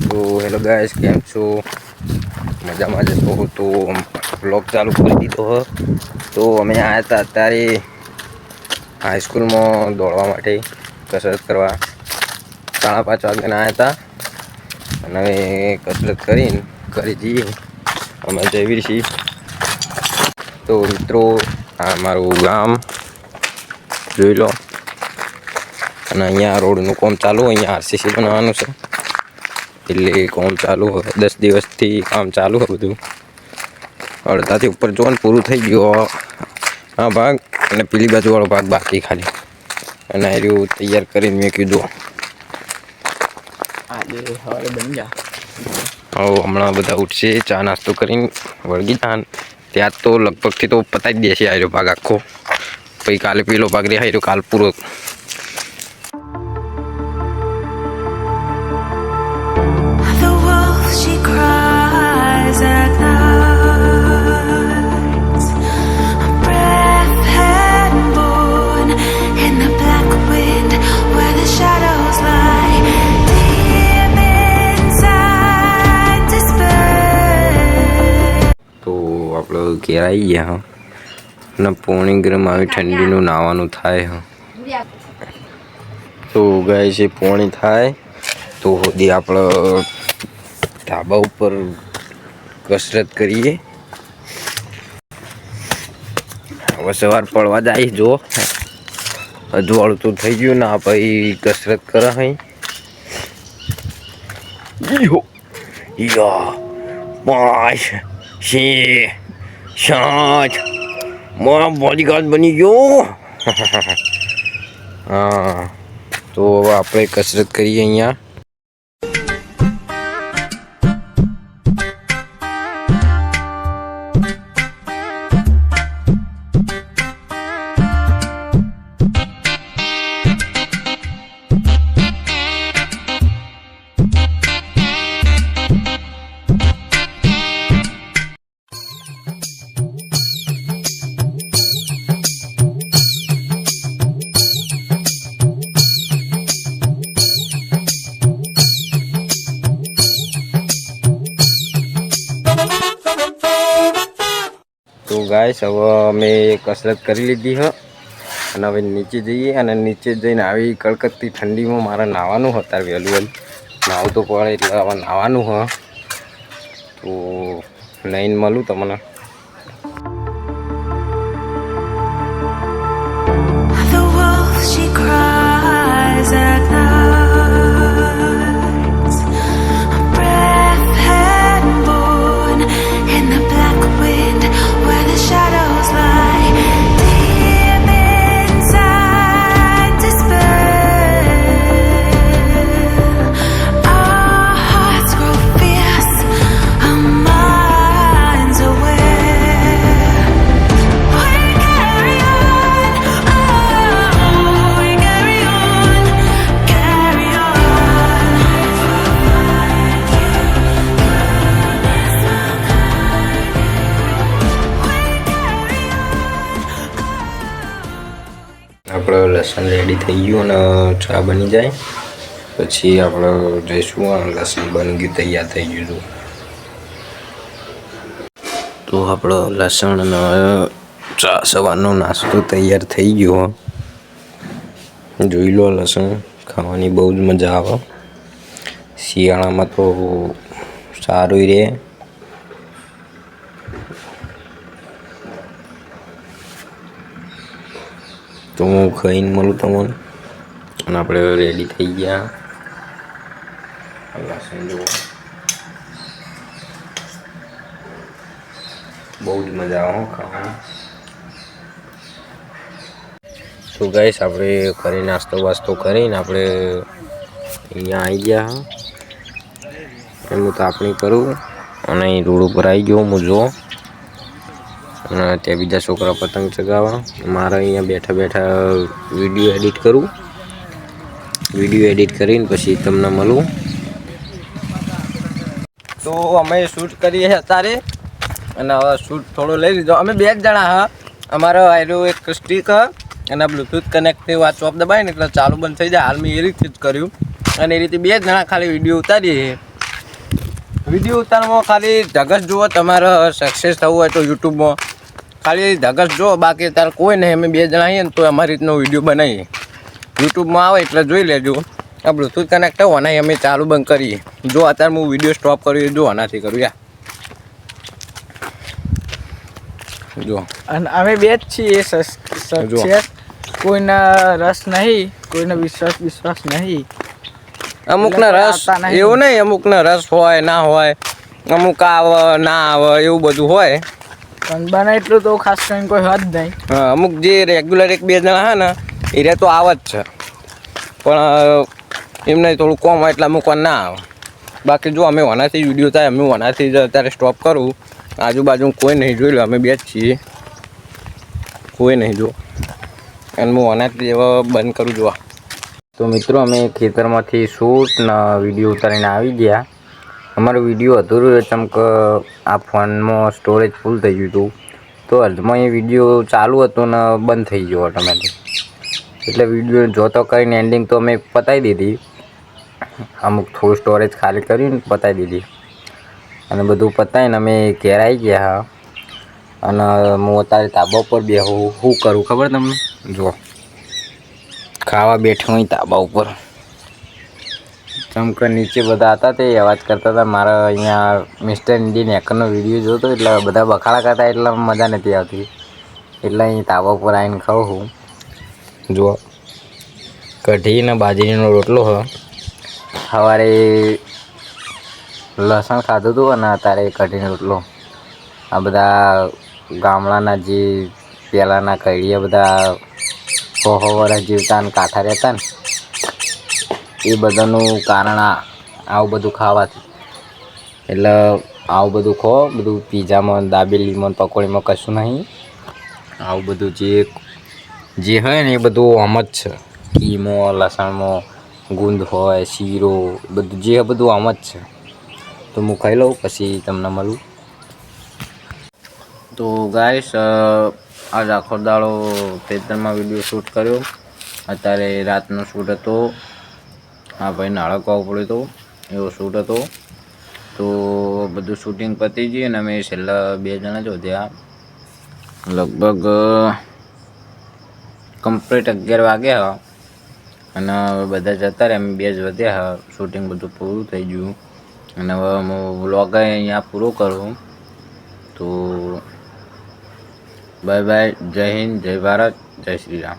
તો hello guys, કેમ છો? મજામાં જશો તો બ્લોગ ચાલુ કરી દીધો હ. તો અમે આવ્યા હતા અત્યારે હાઈસ્કૂલમાં દોડવા માટે કસરત કરવા 5:30 વાગ્યાના આવ્યા હતા અને હવે કસરત કરીને ઘરે જઈએ અમે જઈએ છીએ. તો મિત્રો, આ મારું ગામ જોઈ લો અને અહીંયા રોડનું કામ ચાલુ, અહીંયા આરસીસી બનાવવાનું છે એટલે કામ ચાલુ હોય. 10 દિવસથી કામ ચાલુ હોય બધું. અડધાથી ઉપર જોવાનું પૂરું થઈ ગયું આ ભાગ અને પેલી બાજુવાળો ભાગ બાકી ખાલી. અને આ રહ્યું તૈયાર કરીને મેં કીધું હમણાં બધા ઉઠશે, ચા નાસ્તો કરીને વળગી જાન. ત્યાં તો લગભગથી તો પતાવી જ દેશે આ રહ્યો ભાગ આખો. પછી કાલે પેલો ભાગ રહે રહ્યો, કાલ પૂરો. ઘેર આવી ગયા અને પોણી ગરમ આવી ઠંડીનું નાવાનું થાય હ. તો ગાય છે પોણી થાય તો સુધી આપણે ધાબા ઉપર કસરત કરીએ. હવે સવાર પડવા જાય, જો અજવાળું તો થઈ ગયું ના ભાઈ કસરત કરે હઈ. યા 5 6 7 મારા બોડીગાર્ડ બની ગયો. હા, તો હવે આપણે કસરત કરીએ અહીંયા. તો ગાઈસ, હવે અમે કસરત કરી લીધી હ અને હવે નીચે જઈએ અને નીચે જઈને આવી કડકડતી ઠંડીમાં મારે નાહવાનું હતું. અત્યારે વહેલું નાહવું તો પડે એટલે હવે નાહવાનું હ. તો લઈને મળું તમને. આપણે લસણ રેડી થઈ ગયું અને ચા બની જાય પછી આપણે જઈશું. લસણ બની ગયું, તૈયાર થઈ ગયું. તો આપણો લસણ અને ચા સવારનો નાસ્તો તૈયાર થઈ ગયો. જોઈ લો, લસણ ખાવાની બહુ જ મજા આવે. શિયાળામાં તો સારું રહે. તો હું ખાઈને મળું તમને. અને આપણે રેડી થઈ ગયા. લસણ જુઓ, બહુ જ મજા આવે ખાવાની. તો ગાઈસ, આપણે ઘરે નાસ્તો વાસ્તો કરીને આપણે અહીંયા આવી ગયા. એનું તાપણી કરું અને અહીં રોડ ઉપર આવી ગયો હું. જો અને ત્યાં બીજા છોકરા પતંગ ચગાવવા. મારે અહીંયા બેઠા બેઠા વિડીયો એડિટ કરું. વિડીયો એડિટ કરીને પછી તમને મળું. તો અમે શૂટ કરીએ છીએ અત્યારે અને હવે શૂટ થોડો લઈ લીધો. અમે 2 જ જણા હા. અમારો આયરો એક સ્ટીક અને બ્લૂટૂથ કનેક્ટિવ આ ચોપ દબાવીને એટલે ચાલુ બંધ થઈ જાય. હાલ મેં એ રીતે જ કર્યું અને એ રીતે 2 જણા ખાલી વિડીયો ઉતારીએ વિડીયો ઉતારવામાં ખાલી ધગસ જુઓ. તમારે સક્સેસ થવું હોય તો યુટ્યુબમાં ખાલી ધગસ જુઓ, બાકી તાર કોઈ નહીં. અમે 2 જણા આવીએ ને તો અમારી રીતનો વિડીયો બનાવીએ. યુટ્યુબમાં આવે એટલે જોઈ લેજો. આ બ્લુટૂથ કનેક્ટ હોવાના અમે ચાલુ બંધ કરીએ. જો અત્યારે હું વિડીયો સ્ટોપ કર્યું જો આનાથી કરું યાર. જો અને અમે 2 જ છીએ સક્સેસ. કોઈને રસ નહીં, કોઈને વિશ્વાસ નહીં. અમુકના રસ એવું નહીં, અમુકના રસ હોય ના હોય, અમુક આવે ના આવે એવું બધું હોય. પણ બને એટલું તો ખાસ કરીને કોઈ હદ નહીં. હા, અમુક જે રેગ્યુલર 1-2 જણા હા ને એ તો આવે જ છે, પણ એમને થોડું કોમ હોય એટલે અમુક ના આવે. બાકી જો અમે ઓનાથી વિડીયો થાય, અમે ઓનાથી જ અત્યારે સ્ટોપ કરું. આજુબાજુ કોઈ નહીં, જોઈ લો અમે 2 જ છીએ, કોઈ નહીં જો. અને હું ઓનાથી એવા બંધ કરું જોવા. તો મિત્રો અમે ખેતરમાંથી શૂટ ને વિડીયો ઉતારીને આવી ગયા. અમારો વિડીયો અધૂરું ચમ કે આ ફોનમાં સ્ટોરેજ ફૂલ થઈ ગયું હતું. તો અર્ધમાં એ વિડીયો ચાલુ હતો ને બંધ થઈ ગયો ઓટોમેટિક. એટલે વિડીયો જોતો કરીને એન્ડિંગ તો અમે પતાવી દીધી. અમુક થોડું સ્ટોરેજ ખાલી કરીને પતાવી દીધી. અને બધું પતાવીને અમે ઘેર આવી ગયા. અને હું અત્યારે ધાબા ઉપર બેહું. શું કરું ખબર તમને? જો ખાવા બેઠો અહીં ધાબા ઉપર. ચમકે નીચે બધા હતા તે અવાજ કરતા હતા. મારા અહીંયા મિસ્ટર ઇન્ડિયન હેકરનો વિડીયો જોતો એટલે બધા બખાડા કરતા એટલે મજા નથી આવતી. એટલે અહીં ધાબા ઉપર આવીને ખાઉં છું. જુઓ કઢી ને બાજરીનો રોટલો હ. સવારે લસણ ખાધું હતું અને અત્યારે કઢીનો રોટલો. આ બધા ગામડાના જે પહેલાંના કઢીયા બધા 100 વર્ષ જીવતા ને કાંઠા રહેતા ને એ બધાનું કારણ આવું બધું ખાવાથી. એટલે આવું બધું ખો, બધું પીઝામાં, દાબેલીમાં, પકોડીમાં કશું નહીં. આવું બધું જે હોય ને એ બધું આમ જ છે. ઘીમાં, લસણમાં ગુંદ હોય, શીરો, બધું જે બધું આમ જ છે. તો હું ખાઈ લઉં પછી તમને મળું. તો ગાઈસ આજ આખો દાડો ખેતરમાં વિડીયો શૂટ કર્યો. અત્યારે રાતનો શૂટ હતો. હા ભાઈ નાળકવા પડ્યો હતો એવો શૂટ હતો. તો બધું શૂટિંગ પતી ગયું અને અમે છેલ્લા 2 જણા જ વધ્યા. લગભગ કમ્પ્લીટ 11 વાગ્યા અને બધા જતા રહ્યા. અમે 2 જ વધ્યા. શૂટિંગ બધું પૂરું થઈ ગયું અને હવે હું વ્લોગ અહીંયા પૂરો કરું. તો બાય બાય. જય હિન્દ, જય ભારત, જય શ્રી રામ.